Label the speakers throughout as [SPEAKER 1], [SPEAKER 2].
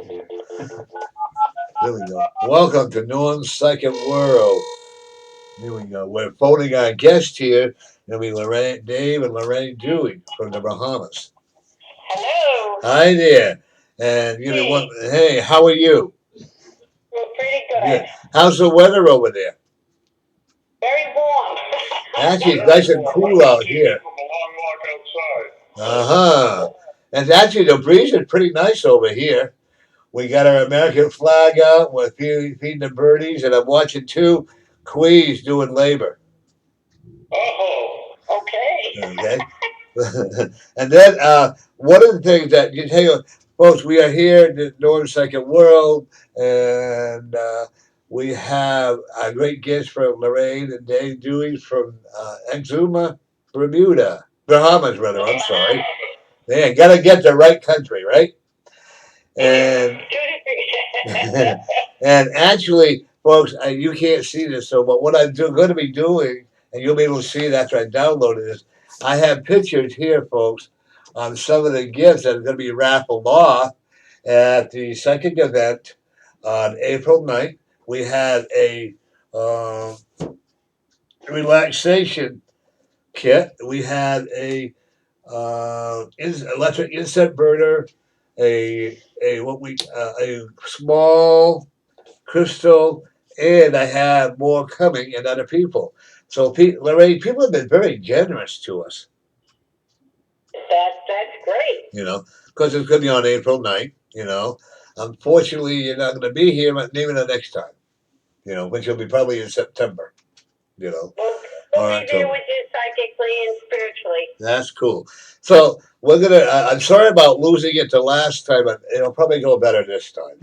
[SPEAKER 1] There we go. Welcome to Norm's Second World. Here we go. We're phoning our guest here. It'll be Dave and Lorraine Dewey from the Bahamas.
[SPEAKER 2] Hello.
[SPEAKER 1] Hi there. And give me one.
[SPEAKER 2] Hey.
[SPEAKER 1] Hey, how are you?
[SPEAKER 2] We're pretty good.
[SPEAKER 1] Good. How's the weather over there?
[SPEAKER 2] Very warm.
[SPEAKER 1] Actually, it's nice and cool out here.
[SPEAKER 3] From a long walk outside.
[SPEAKER 1] Uh huh. And actually, the breeze is pretty nice over here. We got our American flag out. We're feeding the birdies, and I'm watching two quees doing labor.
[SPEAKER 3] Oh.
[SPEAKER 2] Okay.
[SPEAKER 1] Okay. And then one of the things that you tell you, folks, we are here in the Northern Second World, and we have a great guest from Lorraine and Dave Dewey from Exmua, Bermuda, Bahamas, rather. I'm sorry. Man, gotta get the right country, right? And and actually, folks, you can't see this, so but what I'm going to be doing, and you'll be able to see it after I download it, is I have pictures here, folks, on some of the gifts that are going to be raffled off at the second event on April 9th. We had a relaxation kit. We had a electric incense burner, a small crystal, and I have more coming and other people. So, Lorraine, people have been very generous to us.
[SPEAKER 2] That's great.
[SPEAKER 1] Because it's going to be on April 9th. Unfortunately, you're not going to be here, but maybe the next time. Which will be probably in September.
[SPEAKER 2] We'll be there with you psychically and spiritually.
[SPEAKER 1] That's cool. So we're gonna. I'm sorry about losing it the last time, but it'll probably go better this time.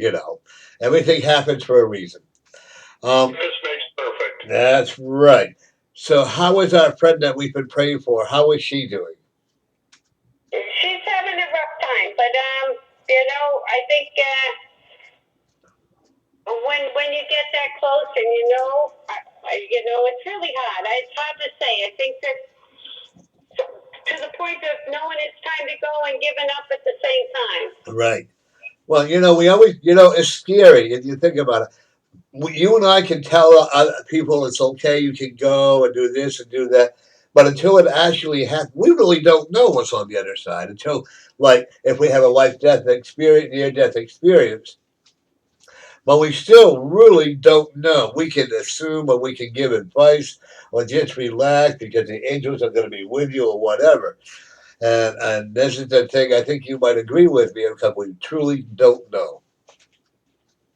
[SPEAKER 1] Everything happens for a reason.
[SPEAKER 3] This makes perfect.
[SPEAKER 1] That's right. So how is our friend that we've been praying for? How is she doing?
[SPEAKER 2] She's having a rough time, but I think when you get that close and it's really hard. It's hard to say. I think that to the point of knowing it's time to go and giving up at the same time.
[SPEAKER 1] Right. Well, we always, it's scary if you think about it. You and I can tell other people it's okay, you can go and do this and do that. But until it actually happens, we really don't know what's on the other side. Until, like, if we have a life-death experience, near-death experience, but we still really don't know. We can assume or we can give advice or just relax because the angels are going to be with you or whatever. And this is the thing I think you might agree with me because we truly don't know.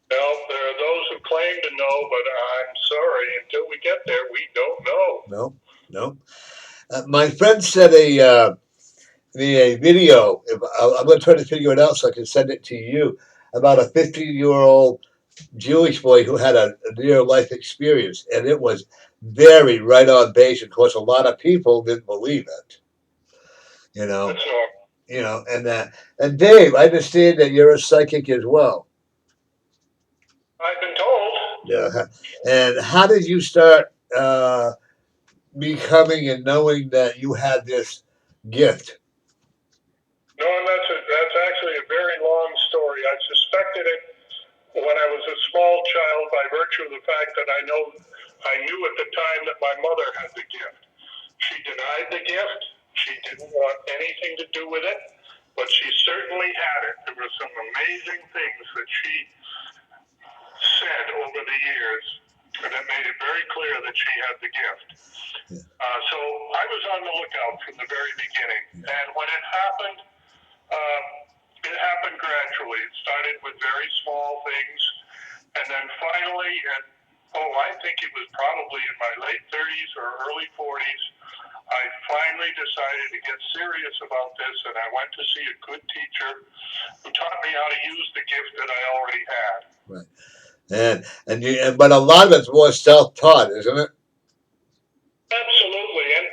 [SPEAKER 3] Well, there are those who claim to know, but I'm sorry, until we get there, we don't know.
[SPEAKER 1] No. My friend sent a video. I'm going to try to figure it out so I can send it to you about a 15-year-old Jewish boy who had a near life experience, and it was very right on base. Of course, a lot of people didn't believe it.
[SPEAKER 3] That's normal.
[SPEAKER 1] And Dave, I understand that you're a psychic as well.
[SPEAKER 3] I've been told.
[SPEAKER 1] Yeah. And how did you start becoming and knowing that you had this gift?
[SPEAKER 3] No, that's actually a very long story. I suspected it when I was a small child by virtue of the fact that I knew at the time that my mother had the gift. She denied the gift. She didn't want anything to do with it, but she certainly had it. There were some amazing things that she said over the years that made it very clear that she had the gift. So I was on the lookout from the very beginning. And when it happened gradually. It started with very small things. And then finally, I think it was probably in my late 30s or early 40s, I finally decided to get serious about this, and I went to see a good teacher who taught me how to use the gift that I already had.
[SPEAKER 1] Right. But a lot of it's more self-taught, isn't it?
[SPEAKER 3] Absolutely. And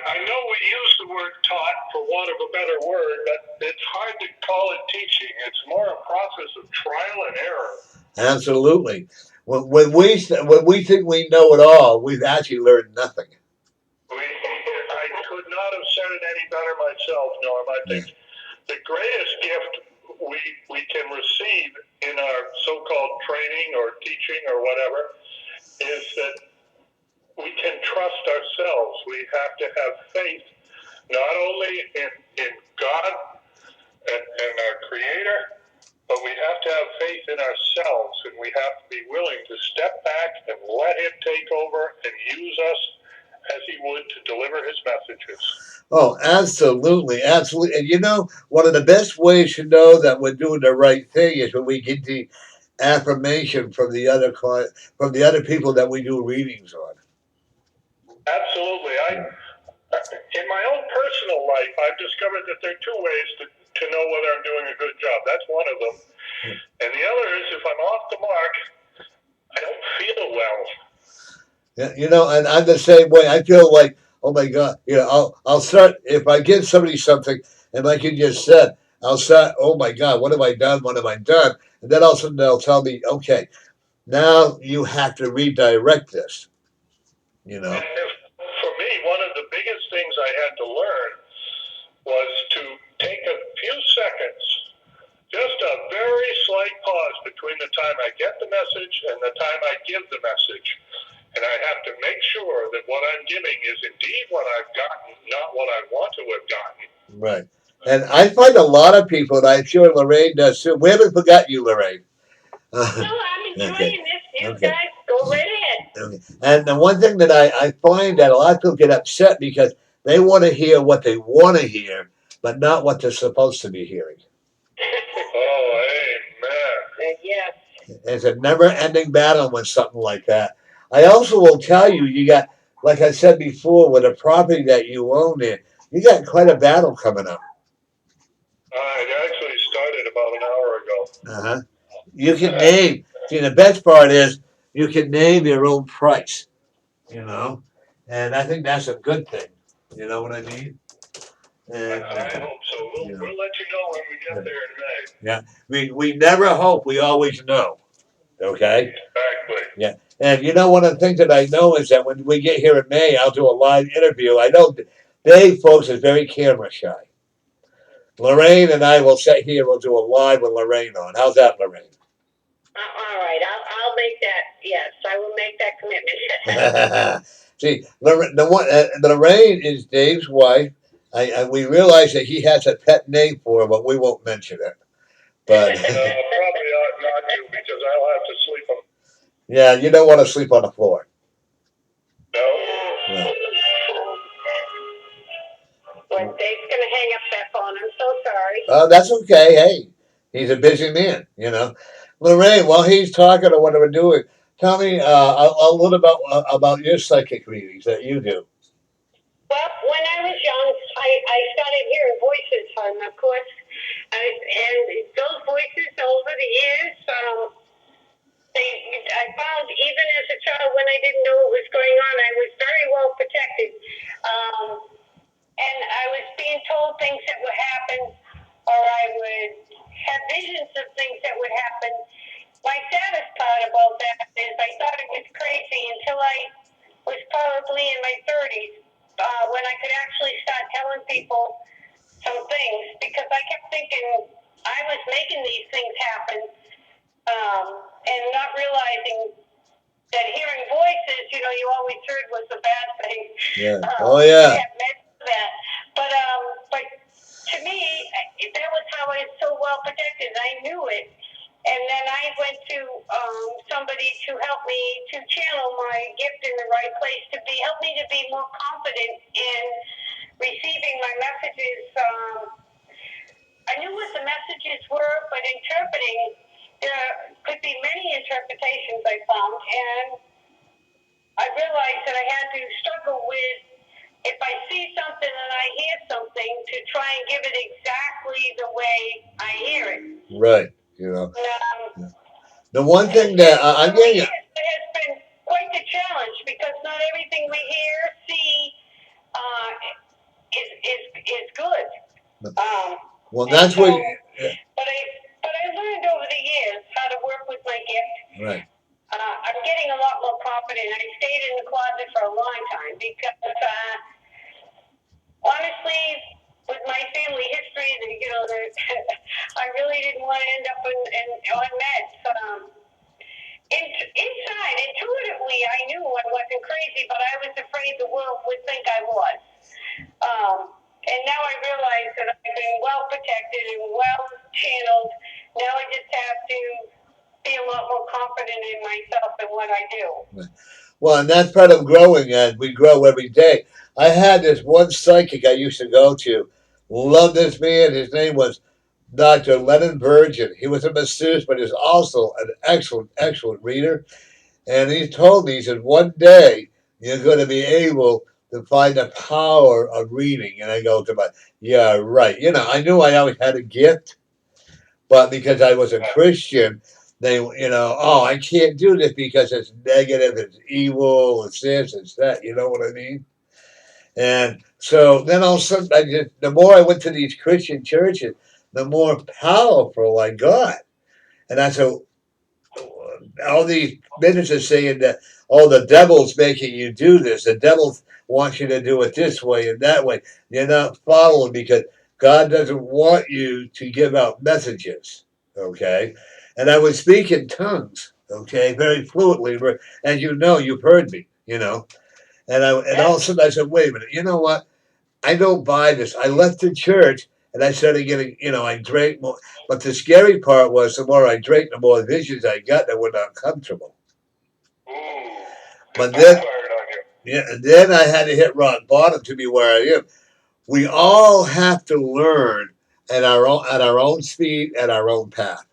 [SPEAKER 3] I know we use the word taught for want of a better word, but it's hard to call it teaching. It's more a process of trial and error.
[SPEAKER 1] Absolutely. When we think we know it all, we've actually learned nothing.
[SPEAKER 3] I could not have said it any better myself, Norm. I think the greatest gift we can receive in our so-called training or teaching or whatever is that we can trust ourselves. We have to have faith not only in God and our Creator, but we have to have faith in ourselves, and we have to be willing to step back and let Him take over and use us as He would to deliver His messages.
[SPEAKER 1] Oh, absolutely, absolutely. And you know, one of the best ways to know that we're doing the right thing is when we get the affirmation from the other client, from the other people that we do readings on.
[SPEAKER 3] Absolutely. In my own personal life, I've discovered that there are two ways to know whether I'm doing a good job. That's one of them. And the other is if I'm off the mark, I don't feel well.
[SPEAKER 1] Yeah, you know, and I'm the same way. I feel like, oh my God, you know, I'll start if I give somebody something, and like you just said, I'll start. Oh my God, what have I done? What have I done? And then all of a sudden they'll tell me, okay, now you have to redirect this. You know.
[SPEAKER 3] And for me, one of the biggest things I had to learn was to take a few seconds, just a very slight pause between the time I get the message and the time I give the message. And I have to make sure that what I'm giving is indeed what I've gotten, not what I want to have gotten.
[SPEAKER 1] Right. And I find a lot of people, and I'm sure Lorraine does too. We haven't forgot you, Lorraine.
[SPEAKER 2] No, I'm enjoying
[SPEAKER 1] Okay.
[SPEAKER 2] this. You
[SPEAKER 1] Okay.
[SPEAKER 2] guys go right ahead.
[SPEAKER 1] Okay. And the one thing that I find that a lot of people get upset because they want to hear what they want to hear, but not what they're supposed to be hearing.
[SPEAKER 3] Oh, amen.
[SPEAKER 2] Yes.
[SPEAKER 1] It's a never ending battle with something like that. I also will tell you, you got, like I said before, with a property that you own there, you got quite a battle coming up.
[SPEAKER 3] It actually started about an hour ago.
[SPEAKER 1] Uh-huh. You can name, see, the best part is you can name your own price, you know, and I think that's a good thing. You know what I mean? And,
[SPEAKER 3] I hope so. We'll let you know when we get there in May.
[SPEAKER 1] Yeah, we never hope, we always know. Okay?
[SPEAKER 3] Exactly.
[SPEAKER 1] Yeah. And you know, one of the things that I know is that when we get here in May, I'll do a live interview. I know Dave, folks, is very camera shy. Lorraine and I will sit here, we'll do a live with Lorraine on. How's that, Lorraine?
[SPEAKER 2] All right, I'll make that. Yes, I will make that commitment.
[SPEAKER 1] See, Lorraine is Dave's wife. We realize that he has a pet name for her, but we won't mention it. But
[SPEAKER 3] probably ought not to because I'll have to sleep on.
[SPEAKER 1] Yeah, you don't want to sleep on the floor.
[SPEAKER 3] No.
[SPEAKER 2] Well, Dave's going to hang up that phone. I'm so sorry.
[SPEAKER 1] That's okay. Hey, he's a busy man, you know. Lorraine, while he's talking or what we're doing, tell me a little about your psychic readings that you do.
[SPEAKER 2] Well, when I was young, I started hearing voices, of course, and those voices over the years, I found even as a child when I didn't know what was going on, I was very well protected. And I was being told things that would happen, or I would have visions of things that would happen. My saddest part about that is I thought it was crazy until I was probably in my 30s when I could actually start telling people some things because I kept thinking I was making these things happen and not realizing that hearing voices, you always heard was a bad thing.
[SPEAKER 1] Yeah. Oh, yeah.
[SPEAKER 2] That. But to me, that was how I was so well protected. I knew it. And then I went to somebody to help me to channel my gift in the right place, help me to be more confident in receiving my messages. I knew what the messages were, but interpreting, there could be many interpretations I found. And I realized that I had to struggle with, if I see something and I hear something, to try and give it exactly the way I hear it.
[SPEAKER 1] Right. The one thing that I'm getting.
[SPEAKER 2] It has been quite the challenge because not everything we hear, see, is good.
[SPEAKER 1] Well, that's what.
[SPEAKER 2] But I learned over the years how to work with my gift.
[SPEAKER 1] Right.
[SPEAKER 2] I'm getting a lot more confident. I stayed in the closet for a long time because, honestly, with my family history, I really didn't want to end up on meds. Inside, intuitively, I knew I wasn't crazy, but I was afraid the world would think I was. And now I realize that I've been well protected and well channeled. Now I just have to be a lot more confident in myself and what I do.
[SPEAKER 1] Well, and that's part of growing, and we grow every day. I had this one psychic I used to go to. Love this man. His name was Dr. Lennon Virgin. He was a masseuse, but he was also an excellent, excellent reader. And he told me, he said, one day you're going to be able to find the power of reading. And I go to my, yeah, right. I knew I always had a gift, but because I was a Christian, they, oh, I can't do this because it's negative, it's evil, it's this, it's that. You know what I mean? And so then all of a sudden, the more I went to these Christian churches, the more powerful I got. And I said, all these ministers saying that, oh, the devil's making you do this. The devil wants you to do it this way and that way. You're not following because God doesn't want you to give out messages. Okay. And I would speak in tongues. Okay. Very fluently. As you know, you've heard me. And all of a sudden I said, wait a minute. You know what? I don't buy this. I left the church and I started getting, I drank more. But the scary part was the more I drank, the more visions I got that were not comfortable. But then, yeah, then I had to hit rock bottom to be where I am. We all have to learn at our own speed, at our own path.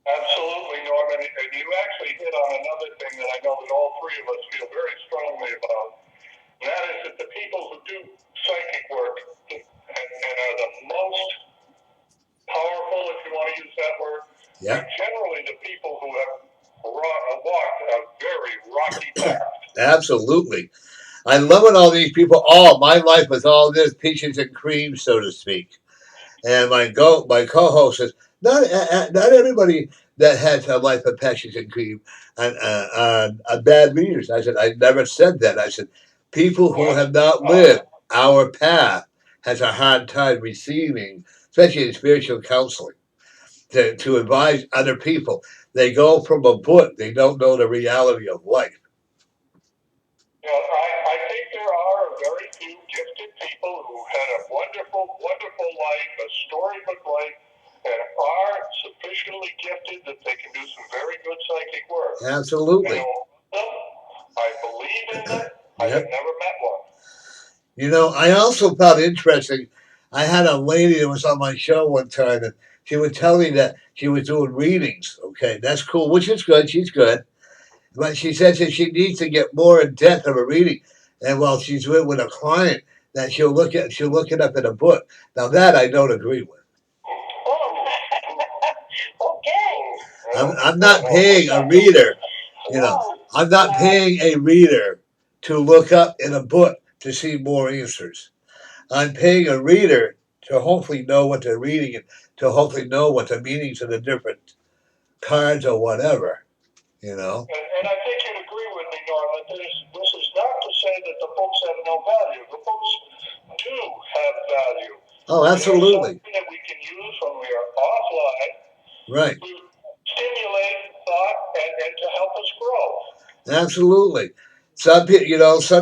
[SPEAKER 3] Absolutely, Norman. And you actually hit on another thing that I know that all three of us feel very strongly about. And that is that the people who do psychic work and are the most powerful, if you want to use that word, are generally the people who have walked a very rocky path.
[SPEAKER 1] Absolutely. I love it. All these people. Oh, my life was all this peaches and cream, so to speak. And my co-host says, not everybody that has a life of peaches and cream are bad readers. I said, I never said that. I said, people who have not lived our path has a hard time receiving, especially in spiritual counseling, to advise other people. They go from a book. They don't know the reality of life.
[SPEAKER 3] I think there are very few gifted people who had a wonderful, wonderful life, a storybook life, and are sufficiently gifted that they can do some very good psychic work.
[SPEAKER 1] Absolutely.
[SPEAKER 3] I believe in them. I have never met one.
[SPEAKER 1] I also found interesting. I had a lady that was on my show one time, and she would tell me that she was doing readings. Okay, that's cool, which is good. She's good. But she said that she needs to get more in depth of a reading. And while she's with a client, that she'll look it up in a book. Now that I don't agree with.
[SPEAKER 2] Okay.
[SPEAKER 1] I'm not paying a reader. I'm not paying a reader to look up in a book to see more answers. I'm paying a reader to hopefully know what they're reading and to hopefully know what the meanings of the different cards or whatever.
[SPEAKER 3] And I think you'd agree with me, Norman. This is not to say that the books have no value. The books do have value.
[SPEAKER 1] Oh, absolutely.
[SPEAKER 3] Something that we can use when we are offline.
[SPEAKER 1] Right.
[SPEAKER 3] To stimulate thought and to help us grow.
[SPEAKER 1] Absolutely. Some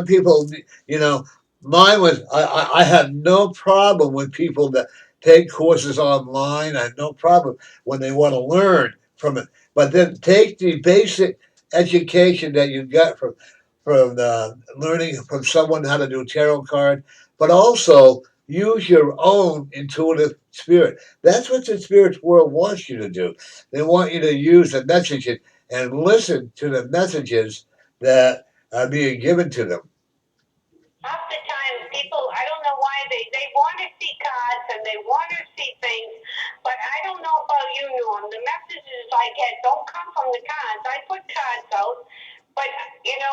[SPEAKER 1] people, mine was, I have no problem with people that take courses online. I have no problem when they want to learn from it. But then take the basic education that you got from learning from someone how to do tarot card, but also use your own intuitive spirit. That's what the spirit world wants you to do. They want you to use the messages and listen to the messages that are being given to them.
[SPEAKER 2] Half the time, people, I don't know why they want to see cards and they want to see things, but I don't know about you, Norm. The messages I get don't come from the cards. I put cards out, but and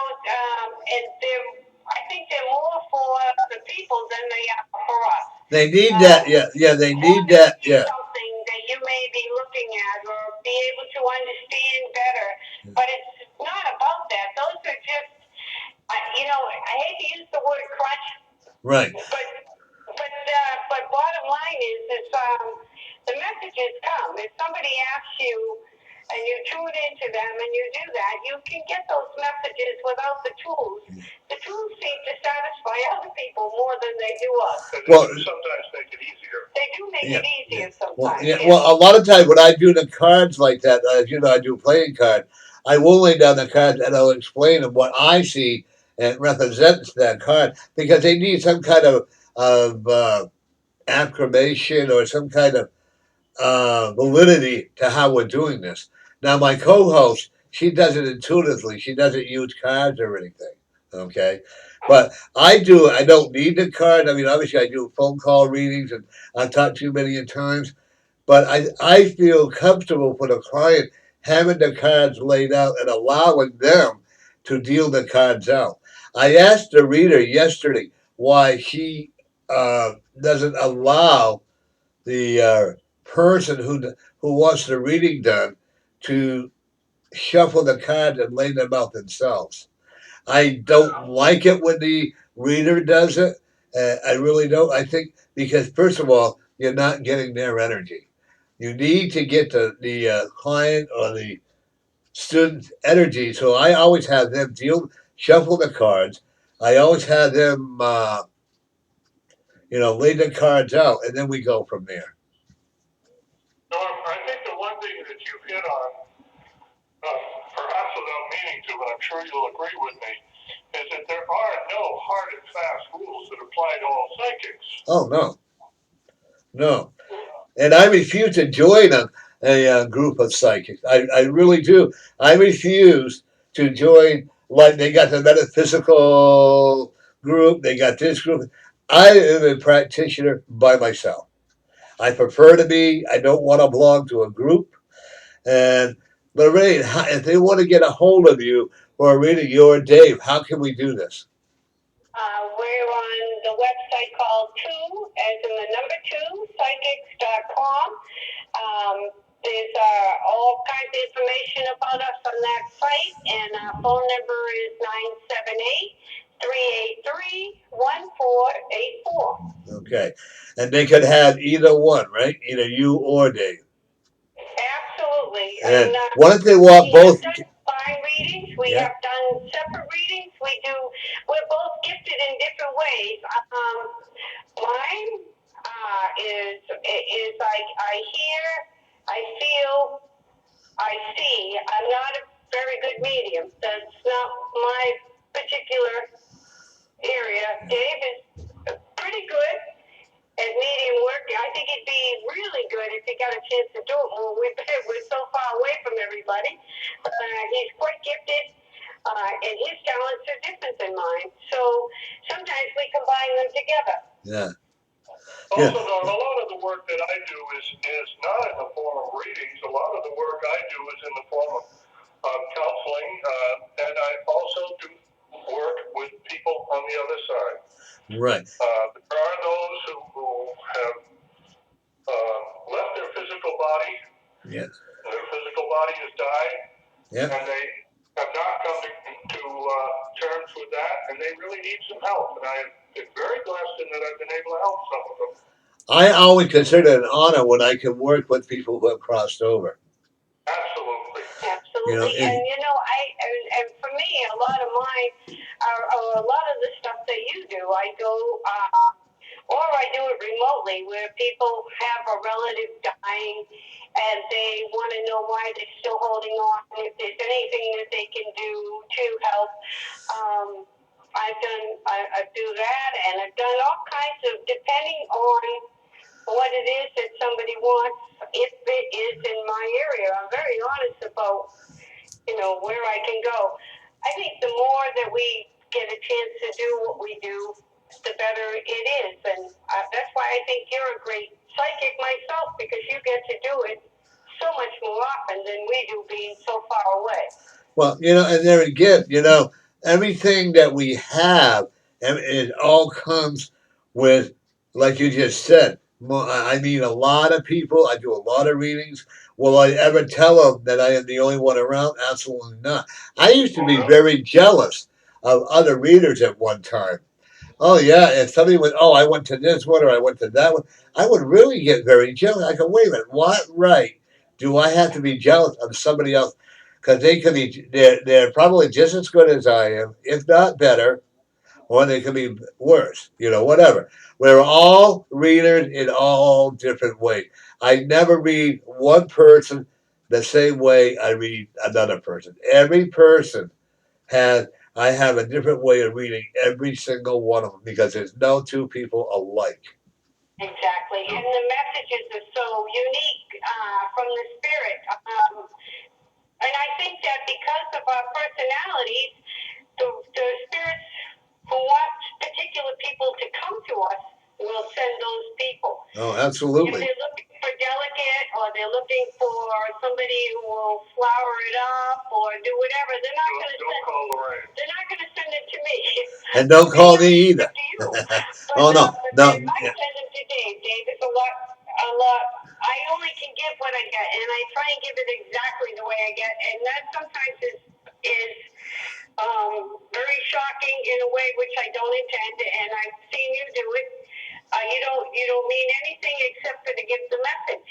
[SPEAKER 2] I think they're more for the people than they are for us.
[SPEAKER 1] They need that, yeah. They need that, yeah.
[SPEAKER 2] Something that you may be looking at or be able to understand better, but it's not about that. Those are just, I hate to use the word crutch.
[SPEAKER 1] Right.
[SPEAKER 2] But bottom line is the messages come. If somebody asks you and you tune into them and you do that, you can get those messages without the tools. The tools seem to satisfy other people more than they do us.
[SPEAKER 3] Well, sometimes make it easier.
[SPEAKER 2] They do make it easier sometimes.
[SPEAKER 1] Well, a lot of times when I do the cards like that, as you know, I do playing cards. I will lay down the cards and I'll explain them what I see and represents that card because they need some kind of affirmation or some kind of validity to how we're doing this. Now, my co-host, she does it intuitively. She doesn't use cards or anything. Okay, but I do. I don't need the card. I mean, obviously, I do phone call readings, and I've talked to you many times. But I feel comfortable for the client having the cards laid out and allowing them to deal the cards out. I asked the reader yesterday why she doesn't allow the person who wants the reading done to shuffle the cards and lay them out themselves. I don't like it when the reader does it. I really don't. I think because first of all, you're not getting their energy. You need to get the client or the student energy. So I always have them shuffle the cards. I always have them, lay the cards out, and then we go from there.
[SPEAKER 3] Norm, I think the one thing that you hit on, perhaps without meaning to, but I'm sure you'll agree with me, is that there are no hard and fast rules that apply to all psychics.
[SPEAKER 1] Oh no, and I refuse to join a group of psychics. I really do. I refuse to join. Like they got the metaphysical group, they got this group. I am a practitioner by myself. I prefer to be. I don't want to belong to a group. And Lorraine, if they want to get a hold of you or reading you or Dave, how can we do this?
[SPEAKER 2] We're on the website called two, as in the number two, psychics.com. There's all kinds of information about us on that site, and our phone number is 978-383-1484.
[SPEAKER 1] Okay. And they could have either one, right? Either you or Dave.
[SPEAKER 2] Absolutely.
[SPEAKER 1] And what if they want both?
[SPEAKER 2] Fine readings. We have done separate readings. We're both gifted in different ways. Mine is like I hear, I feel, I see. I'm not a very good medium. That's not my particular area. Dave is pretty good at medium work. I think he'd be really good if he got a chance to do it more. We're so far away from everybody. He's quite gifted, and his talents are different than mine. So sometimes we combine them together.
[SPEAKER 1] Yeah.
[SPEAKER 3] Also, Norm, a lot of the work that I do is not in the form of readings. A lot of the work I do is in the form of counseling, and I also do work with people on the other side.
[SPEAKER 1] Right.
[SPEAKER 3] There are those who have left their physical body.
[SPEAKER 1] Yes.
[SPEAKER 3] Their physical body has died.
[SPEAKER 1] Yeah.
[SPEAKER 3] And they have not come to terms with that, and they really need some help. And I have been very blessed in that I've been able to help some of them.
[SPEAKER 1] I always consider it an honor when I can work with people who have crossed over.
[SPEAKER 3] Absolutely.
[SPEAKER 2] Absolutely. And for me, a lot of the stuff that you do, I go, or I do it remotely, where people have a relative dying and they want to know why they're still holding on, if there's anything that they can do to help. I do that, and I've done all kinds of, depending on what it is that somebody wants, if it is in my area. I'm very honest about, where I can go. I think the more that we get a chance to do what we do, the better it is. And that's why I think you're a great psychic myself, because you get to do it so much more often than we do, being so far away.
[SPEAKER 1] Well, and there again, everything that we have, it all comes with, like you just said. I mean, a lot of people. I do a lot of readings. Will I ever tell them that I am the only one around? Absolutely not. I used to be very jealous of other readers at one time. Oh yeah, if somebody went, oh, I went to this one or I went to that one, I would really get very jealous. I go, wait a minute, what right do I have to be jealous of somebody else? Because they could be, they're probably just as good as I am, if not better, or they could be worse. You know, whatever. We're all readers in all different ways. I never read one person the same way I read another person. Every person has I have a different way of reading every single one of them because there's no two people alike.
[SPEAKER 2] Exactly, and the messages are so unique from the spirit. And I think that because of our personalities, the spirits who want particular people to come to us will send those people.
[SPEAKER 1] Oh,
[SPEAKER 2] If
[SPEAKER 1] absolutely.
[SPEAKER 2] they're looking for delicate or they're looking for somebody who will flower it up or do whatever, they're not going to
[SPEAKER 3] Don't
[SPEAKER 2] send.
[SPEAKER 3] call Lorraine.
[SPEAKER 2] They're not going to send it to me.
[SPEAKER 1] And don't
[SPEAKER 2] Maybe
[SPEAKER 1] call
[SPEAKER 2] I'll
[SPEAKER 1] me
[SPEAKER 2] send
[SPEAKER 1] either.
[SPEAKER 2] it to you, but
[SPEAKER 1] Oh no,
[SPEAKER 2] but they
[SPEAKER 1] no.
[SPEAKER 2] might send it to Dave. Dave is a lot, a lot. I only can give what I get, and I try and give it exactly the way I get, and that sometimes is very shocking in a way which I don't intend, and I've seen you do it. You don't mean anything except for to give the message.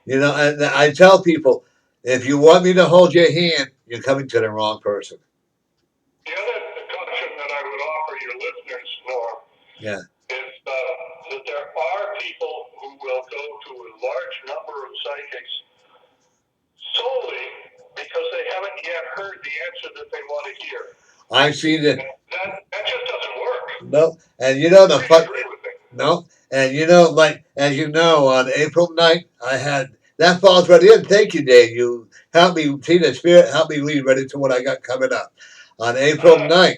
[SPEAKER 1] You know, and I tell people, if you want me to hold your hand, you're coming to the wrong person.
[SPEAKER 3] The other caution that I would offer your listeners, Norm,
[SPEAKER 1] Yeah.
[SPEAKER 3] is that there are people who will go to a large number of psychics solely because they haven't yet heard the answer that they want to hear.
[SPEAKER 1] I've seen it.
[SPEAKER 3] That just doesn't work.
[SPEAKER 1] No, and you know the
[SPEAKER 3] Please
[SPEAKER 1] fun.
[SPEAKER 3] agree with me.
[SPEAKER 1] No, and you know, like as you know, on April 9th, I had that falls right in. Thank you, Dave. You helped me see the spirit. Help me lead right into what I got coming up on April 9th.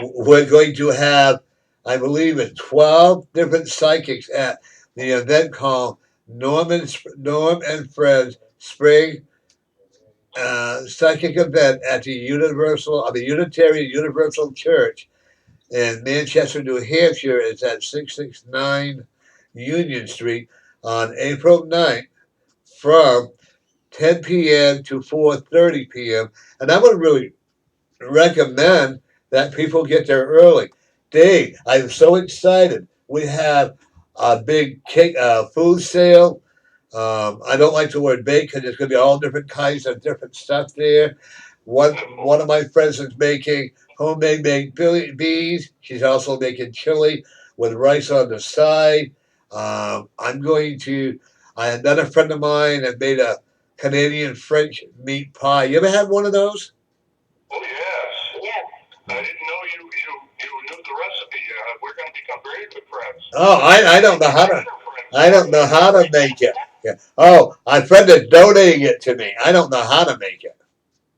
[SPEAKER 1] We're going to have, I believe, it's 12 different psychics at the event called Norm and Fred's Spring Psychic Event at the Unitarian Universal Church in Manchester, New Hampshire. It's at 669 Union Street on April 9th from 10 p.m. to 4:30 p.m. And I would really recommend that people get there early. Dave, I'm so excited. We have a big cake, food sale. I don't like the word bake because there's going to be all different kinds of different stuff there. One of my friends is making homemade baked beans. She's also making chili with rice on the side. I'm going to. Another friend of mine that made a Canadian French meat pie. You ever had one of those?
[SPEAKER 3] Oh yes.
[SPEAKER 2] Yes.
[SPEAKER 3] I didn't know you knew the recipe. We're going to become very good friends.
[SPEAKER 1] Oh, I don't know how to. I don't know how to make it. Yeah. Oh, my friend is donating it to me. I don't know how to make it.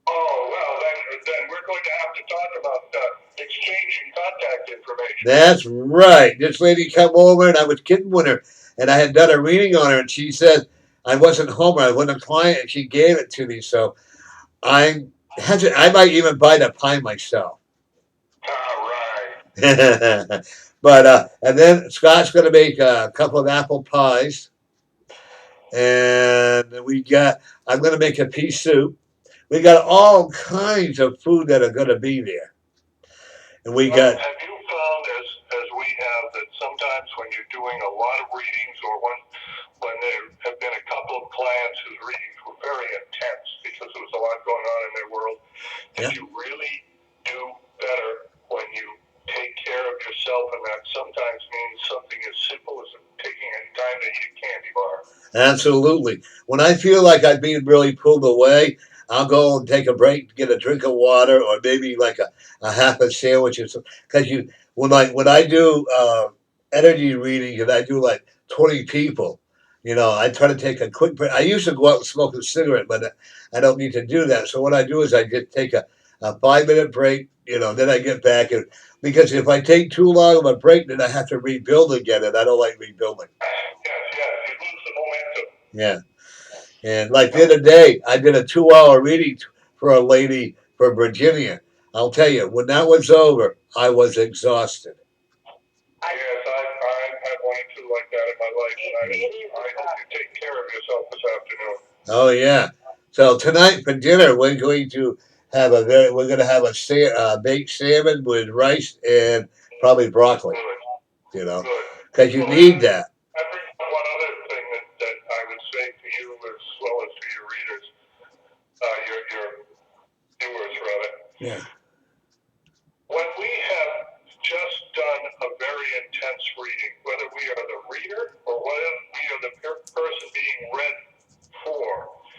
[SPEAKER 3] Oh, well, then we're going to have to talk about exchanging contact information.
[SPEAKER 1] That's right. This lady come over and I was kidding with her, and I had done a reading on her, and she said I wasn't home. I wasn't a client, and she gave it to me. So I'm hesitant. I might even buy the pie myself.
[SPEAKER 3] All right.
[SPEAKER 1] But and then Scott's going to make a couple of apple pies, and I'm going to make a pea soup. We got all kinds of food that are going to be there, and we got.
[SPEAKER 3] Have you found, as we have, that sometimes when you're doing a lot of readings, or when there have been a couple of clients whose readings were very intense because there was a lot going on in their world, that you really do better when you take care of yourself, and that sometimes means something as simple as taking time to eat a candy bar.
[SPEAKER 1] Absolutely. When I feel like I'm being really pulled away, I'll go and take a break, get a drink of water, or maybe like a half a sandwich or something. Because when I do energy reading and I do like 20 people, I try to take a quick break. I used to go out and smoke a cigarette, but I don't need to do that. So what I do is I just take a 5 minute break. Then I get back because if I take too long of a break, then I have to rebuild again, and I don't like rebuilding.
[SPEAKER 3] Yes, you lose the momentum.
[SPEAKER 1] Yeah. And like the other day, I did a 2 hour reading for a lady from Virginia. I'll tell you, when that was over, I was exhausted.
[SPEAKER 3] Yes, I've wanted to like that in my life, and I hope you take care of yourself this afternoon.
[SPEAKER 1] Oh yeah. So tonight for dinner, we're going to have a baked salmon with rice and probably broccoli.
[SPEAKER 3] Good.
[SPEAKER 1] you know,
[SPEAKER 3] Good.
[SPEAKER 1] because you
[SPEAKER 3] Well,
[SPEAKER 1] need that.
[SPEAKER 3] I bring up one other thing that I would say to you as well as to your readers, your viewers rather.
[SPEAKER 1] Yeah.
[SPEAKER 3] When we have just done a very intense reading, whether we are the reader or whether we are the person being read for,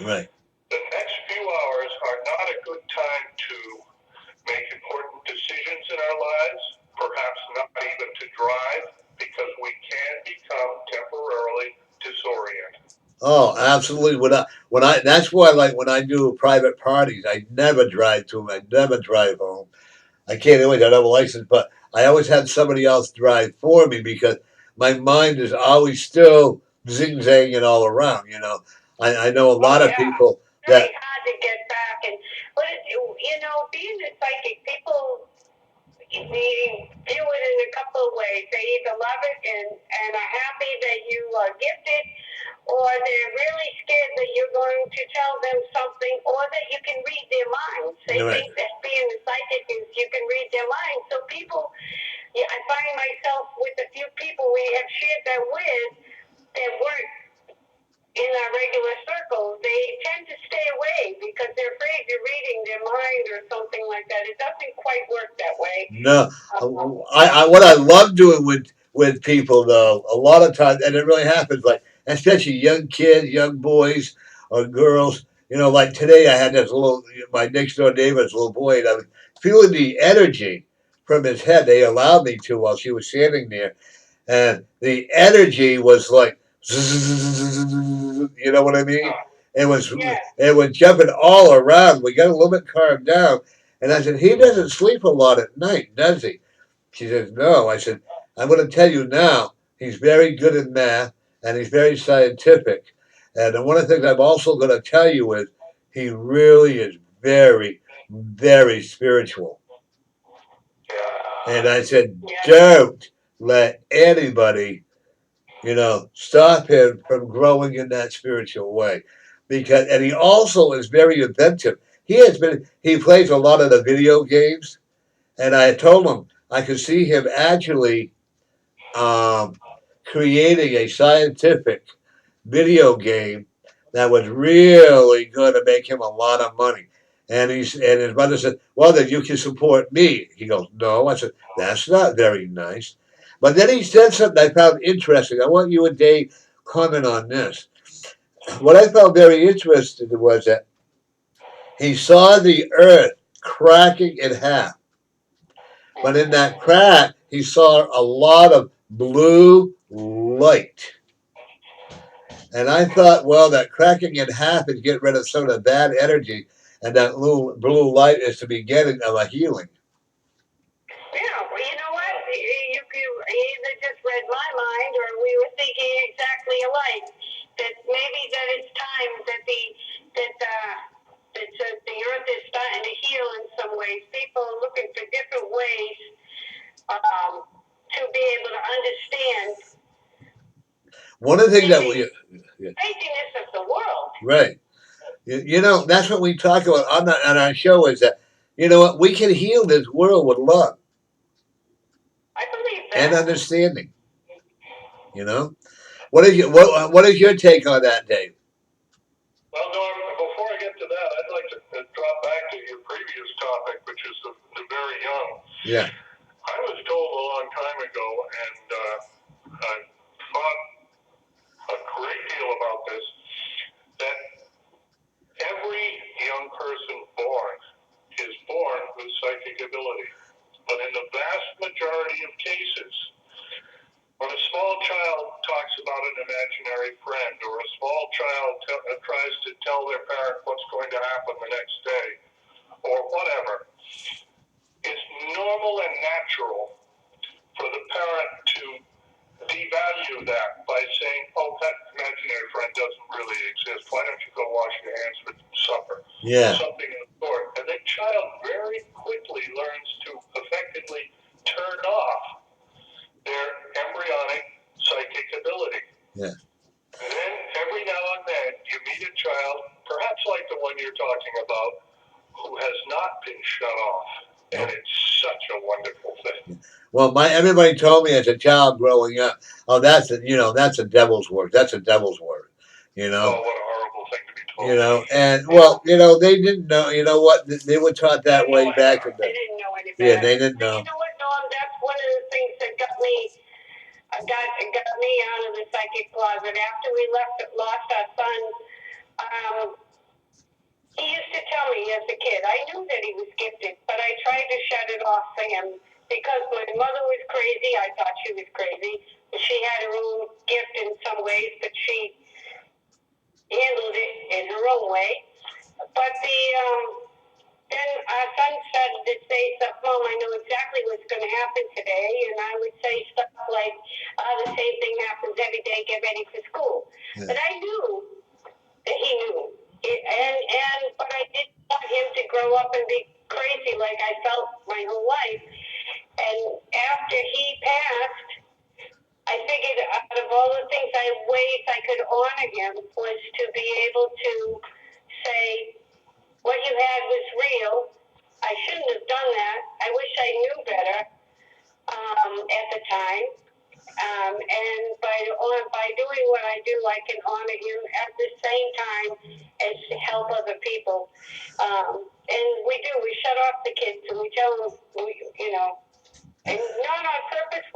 [SPEAKER 1] Right.
[SPEAKER 3] the next few hours are not a good time to make important decisions in our lives, perhaps not even to drive, because we can become temporarily disoriented.
[SPEAKER 1] Oh, absolutely. That's why, like, when I do private parties, I never drive to them. I never drive home. I can't always. I don't have a license, but I always had somebody else drive for me because my mind is always still zing zanging all around. I know a
[SPEAKER 2] Oh
[SPEAKER 1] lot of
[SPEAKER 2] yeah,
[SPEAKER 1] people
[SPEAKER 2] very
[SPEAKER 1] that
[SPEAKER 2] hard to get back. And but being a psychic, people view it in a couple of ways. They either love it and are happy that you are gifted, or they're really scared that you're going to tell them something, or that you can read their minds. They
[SPEAKER 1] right.
[SPEAKER 2] think that being a psychic is you can read their minds. So people, I find myself with a few people we have shared that with that weren't in our regular circles. They tend to stay away because they're afraid you're reading their mind or something like that. It doesn't quite work that way.
[SPEAKER 1] No, I what I love doing with people though, a lot of times, and it really happens, like especially young kids, young boys or girls. Like today, I had this my next door neighbor's little boy, and I was feeling the energy from his head. They allowed me to while she was standing there, and the energy was like, you know what I mean? It was
[SPEAKER 2] Yeah.
[SPEAKER 1] it was jumping all around. We got a little bit calmed down, and I said, he doesn't sleep a lot at night, does he? She says, no. I said, I'm going to tell you now. He's very good in math, and he's very scientific. And one of the things I'm also going to tell you is he really is very, very spiritual. And I said, don't let anybody stop him from growing in that spiritual way. And he also is very inventive. He plays a lot of the video games, and I told him I could see him actually um, creating a scientific video game that was really going to make him a lot of money. And his mother said, "Well, then you can support me." He goes, "No." I said, "That's not very nice." But then he said something I found interesting. I want you and Dave comment on this. What I found very interesting was that he saw the earth cracking in half. But in that crack, he saw a lot of blue light. And I thought, well, that cracking in half is get rid of some of the bad energy, and that blue light is the beginning of a healing.
[SPEAKER 2] Yeah, well, you know what? You either just read my mind, or we were thinking exactly alike. That maybe that it's time that the earth is starting to heal in some ways. People are looking for different ways to be able to understand
[SPEAKER 1] One of the things that
[SPEAKER 2] craziness of the world.
[SPEAKER 1] right, that's what we talk about on our show is that what we can heal this world with love.
[SPEAKER 2] I believe that.
[SPEAKER 1] And understanding. What is your take on that, Dave?
[SPEAKER 3] Well, Norm, before I get to that, I'd like to drop back to your previous topic, which is the very young.
[SPEAKER 1] Yeah.
[SPEAKER 3] I was told a long time ago, and I thought a great deal about this, that every young person born is born with psychic ability. But in the vast majority of cases, when a small child talks about an imaginary friend, or a small child tries to tell their parent what's going to happen the next day, or whatever, it's normal and natural for the parent to devalue that by saying, oh, that imaginary friend doesn't really exist. Why don't you go wash your hands for supper?
[SPEAKER 1] Yeah.
[SPEAKER 3] Something of the sort. And the child very quickly learns to effectively turn off their embryonic psychic ability.
[SPEAKER 1] Yeah.
[SPEAKER 3] And then every now and then you meet a child, perhaps like the one you're talking about, who has not been shut off. And it's such a wonderful thing.
[SPEAKER 1] Well, everybody told me as a child growing up, oh, that's a devil's work. That's a devil's work. You know.
[SPEAKER 3] Oh, what a horrible thing to be told.
[SPEAKER 1] You know, and well, they didn't know. You know what? They were taught that way back in the.
[SPEAKER 2] They didn't know any better.
[SPEAKER 1] Yeah, they didn't know.
[SPEAKER 2] You know what, Norm? That's one of the things that got me out of the psychic closet after we lost our son. He used to tell me as a kid, I knew that he was gifted, but I tried to shut it off for him because my mother was crazy. I thought she was crazy. She had her own gift in some ways, but she handled it in her own way. But then our son started to say stuff, Mom, I know exactly what's going to happen today. And I would say stuff like, the same thing happens every day, get ready for school. Yeah. But I knew that he knew. But I didn't want him to grow up and be crazy like I felt my whole life. And after he passed, I figured out of all the ways I could honor him was to be able to say, what you had was real. I shouldn't have done that. I wish I knew better at the time. And by doing what I do, I can honor him at the same time as help other people. And we do. We shut off the kids and we tell them, and not on purpose.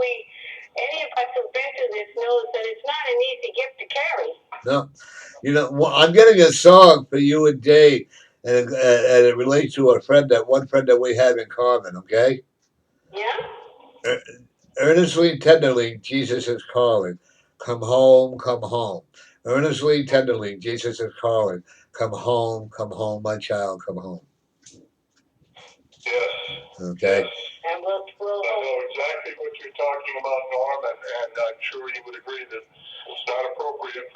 [SPEAKER 2] Any of us who've been through this knows that it's not an easy gift to carry.
[SPEAKER 1] No. I'm getting a song for you and Dave, and it relates to one friend that we have in common, okay?
[SPEAKER 2] Yeah?
[SPEAKER 1] Earnestly, tenderly, Jesus is calling. Come home, come home. Earnestly, tenderly, Jesus is calling. Come home, my child, come home.
[SPEAKER 3] Yes.
[SPEAKER 1] Okay.
[SPEAKER 3] Yes. And we'll I know exactly what you're talking about, Norm, and I'm sure you would agree that it's not appropriate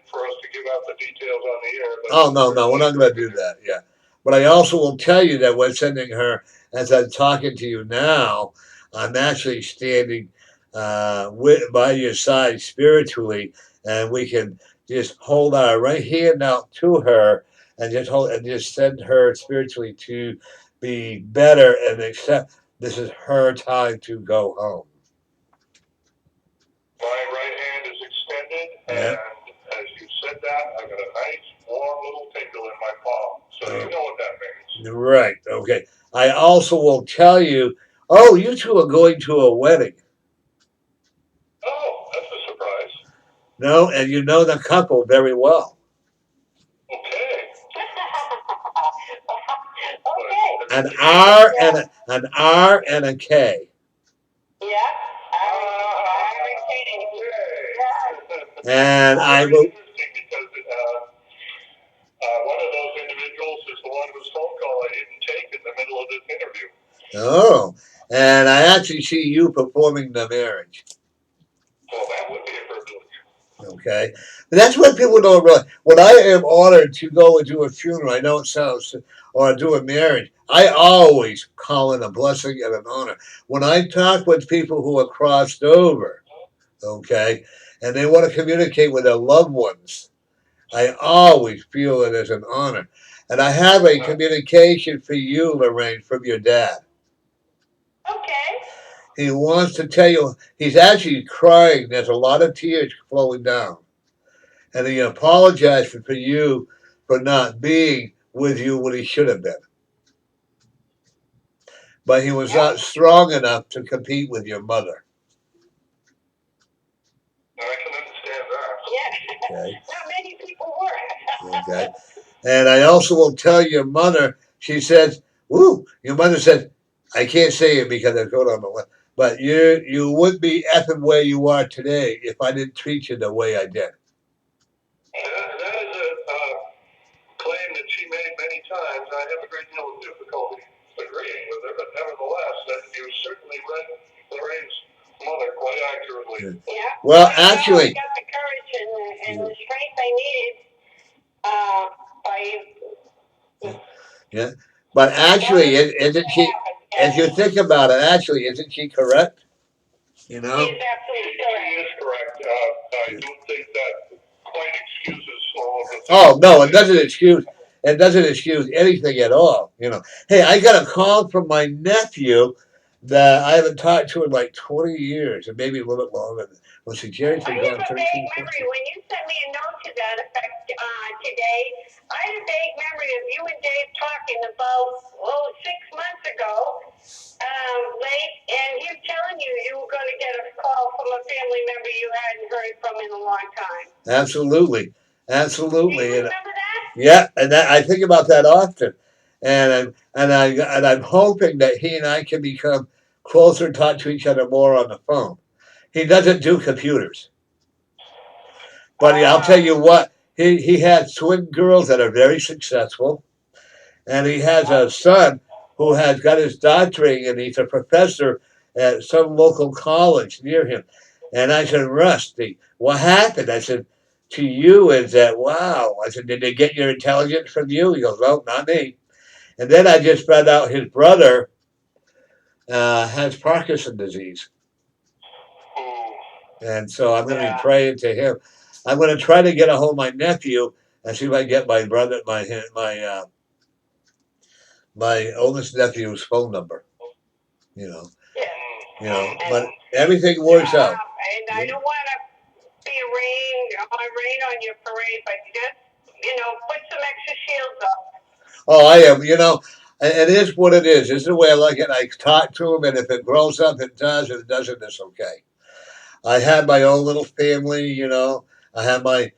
[SPEAKER 3] for us to give out the details on the air. But
[SPEAKER 1] oh, no, we're not going to do that, yeah. But I also will tell you that we're sending her, as I'm talking to you now, I'm actually standing by your side spiritually, and we can just hold our right hand out to her and just send her spiritually to be better and accept this is her time to go home.
[SPEAKER 3] My right hand is extended, and as you said that, I got a nice, warm little tingle in my palm. So you know what that means.
[SPEAKER 1] Right, okay. I also will tell you, you two are going to a wedding.
[SPEAKER 3] Oh, that's a surprise.
[SPEAKER 1] No, and you know the couple very well.
[SPEAKER 3] Okay.
[SPEAKER 2] Okay.
[SPEAKER 1] An R and a K.
[SPEAKER 2] Yeah.
[SPEAKER 1] And I will.
[SPEAKER 3] Because one of those individuals is the one whose phone call I didn't take in the middle of this interview.
[SPEAKER 1] Oh, and I actually see you performing the marriage.
[SPEAKER 3] Well, that would be a privilege.
[SPEAKER 1] Okay, but that's what people don't realize. When I am honored to go and do a funeral, I know it sounds, or do a marriage, I always call it a blessing and an honor. When I talk with people who are crossed over, okay, and they want to communicate with their loved ones, I always feel it as an honor. And I have a communication for you, Lorraine, from your dad.
[SPEAKER 2] Okay.
[SPEAKER 1] He wants to tell you, he's actually crying. There's a lot of tears flowing down. And he apologized for you for not being with you when he should have been. But he was not strong enough to compete with your mother.
[SPEAKER 3] I can understand that.
[SPEAKER 2] Yeah.
[SPEAKER 1] Okay.
[SPEAKER 2] Not many people were.
[SPEAKER 1] Okay. And I also will tell your mother, she says, your mother said, I can't say it because I go on the list, but you wouldn't be effing where you are today if I didn't treat you the way I did.
[SPEAKER 3] That is a claim that she made many times. I have a great deal of difficulty agreeing with her, but nevertheless, that you certainly read Lorraine's mother quite accurately.
[SPEAKER 2] Yeah.
[SPEAKER 1] Well, actually,
[SPEAKER 2] I got the courage and the strength I needed by.
[SPEAKER 1] Yeah, but actually, isn't she? As you think about it, actually, isn't she correct? You know.
[SPEAKER 2] She's absolutely correct.
[SPEAKER 3] She is correct. I don't think that quite excuses all of the.
[SPEAKER 1] Oh no, it doesn't excuse. it doesn't excuse anything at all. Hey, I got a call from my nephew that I haven't talked to in like 20 years, and maybe a little bit longer. Let's see, Jerry's
[SPEAKER 2] I
[SPEAKER 1] been
[SPEAKER 2] have
[SPEAKER 1] gone
[SPEAKER 2] a vague
[SPEAKER 1] 13,
[SPEAKER 2] memory.
[SPEAKER 1] 14.
[SPEAKER 2] When you sent me a note to that effect today, I had a vague memory of you and Dave talking about, 6 months ago, late, and him telling you you were going to get a call from a family member you hadn't heard from in a long time.
[SPEAKER 1] Absolutely,
[SPEAKER 2] Do
[SPEAKER 1] absolutely.
[SPEAKER 2] you
[SPEAKER 1] And
[SPEAKER 2] remember that?
[SPEAKER 1] yeah, and I think about that often, and I'm hoping that he and I can become closer, and talk to each other more on the phone. He doesn't do computers, but I'll tell you what, he has twin girls that are very successful, and he has a son who has got his doctorate, and he's a professor at some local college near him. And I said, Rusty, what happened? I said, to you is that, wow. I said, did they get your intelligence from you? He goes, well, not me. And then I just found out his brother has Parkinson's disease. And so I'm going to be praying to him. I'm going to try to get a hold of my nephew and see if I can get my brother, my oldest nephew's phone number. You know, but everything works out.
[SPEAKER 2] And I don't want to be rain on your parade, but just, put some extra shields up.
[SPEAKER 1] Oh, I am. It is what it is. This is the way I like it. I talk to him, and if it grows up, it does. If it doesn't, it's okay. I have my own little family. I have my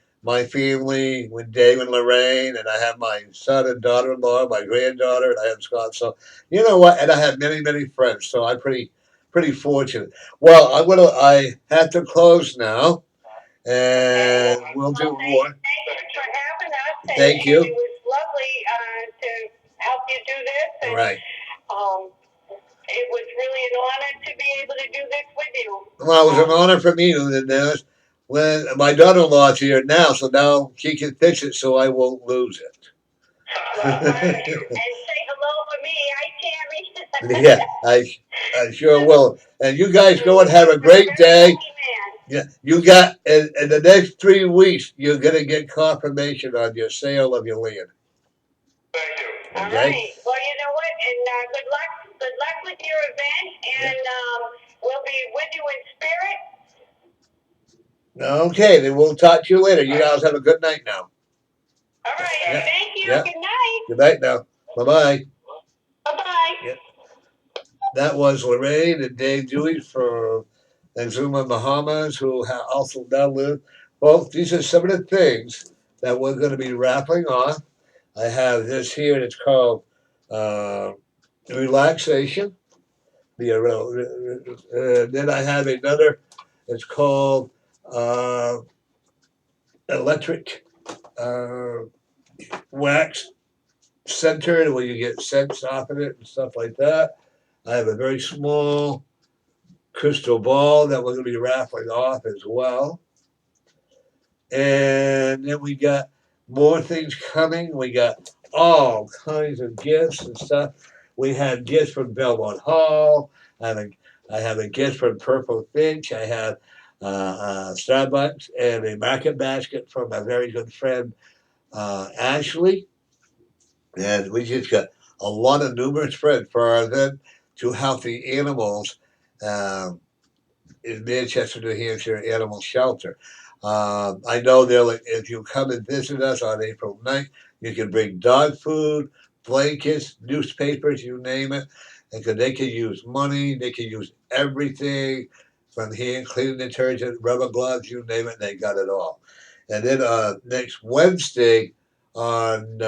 [SPEAKER 1] family with Dave and Lorraine, and I have my son and daughter-in-law, my granddaughter, and I have Scott. So you know what? And I have many, many friends. So I'm pretty fortunate. Well, I have to close now, and we'll do more.
[SPEAKER 2] Thank you for having us.
[SPEAKER 1] Thank you.
[SPEAKER 2] And it was lovely to help you do this. And,
[SPEAKER 1] Right.
[SPEAKER 2] it was really an honor to be able to do this with you.
[SPEAKER 1] Well, it was an honor for me. And when my daughter-in-law's here now, so now she can fix it, so I won't lose it.
[SPEAKER 2] And say hello for me. Hi, Tammy.
[SPEAKER 1] Yeah, I sure will. And you guys go and have a great day. Yeah, you got in the next 3 weeks. You're gonna get confirmation on your sale of your land.
[SPEAKER 3] Thank you.
[SPEAKER 2] All
[SPEAKER 1] Okay.
[SPEAKER 2] right. Well, you know what? And good luck. Good luck with your event. And we'll be with you in spirit.
[SPEAKER 1] Okay, then we'll talk to you later. You guys have a good night now.
[SPEAKER 2] All right.
[SPEAKER 1] Yeah.
[SPEAKER 2] Thank you.
[SPEAKER 1] Yeah.
[SPEAKER 2] Good night.
[SPEAKER 1] Good night now. Bye bye.
[SPEAKER 2] Bye-bye.
[SPEAKER 1] Yeah. That was Lorraine and Dave Dewey from Exmua Bahamas, who also now live. Well, these are some of the things that we're going to be raffling on. I have this here, and it's called relaxation. Then I have another. It's called electric wax center, where you get scents off of it and stuff like that. I have a very small crystal ball that we're going to be raffling off as well. And then we got more things coming. We got all kinds of gifts and stuff. We have gifts from Belmont Hall. I have a gift from Purple Finch. I have Starbucks and a market basket from a very good friend, Ashley. And we just got a lot of numerous friends for our event to help the animals in Manchester, New Hampshire Animal Shelter. I know if you come and visit us on April 9th, you can bring dog food, blankets, newspapers, you name it. And they can use money, they can use everything from hand cleaning detergent, rubber gloves, you name it, they got it all. And then next Wednesday on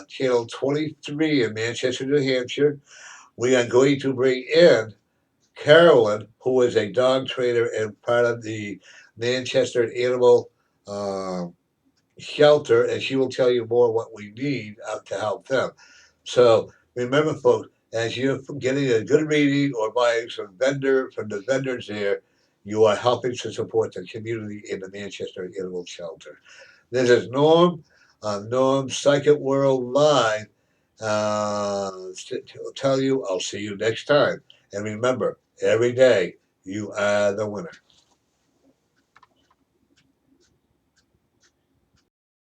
[SPEAKER 1] channel 23 in Manchester, New Hampshire, we are going to bring in Carolyn, who is a dog trainer and part of the Manchester Animal Shelter, and she will tell you more what we need to help them. So remember, folks, as you're getting a good reading or buying from the vendors there, you are helping to support the community in the Manchester Animal Shelter. This is Norm, Norm Psychic World Live. To tell you, I'll see you next time. And remember, every day you are the winner.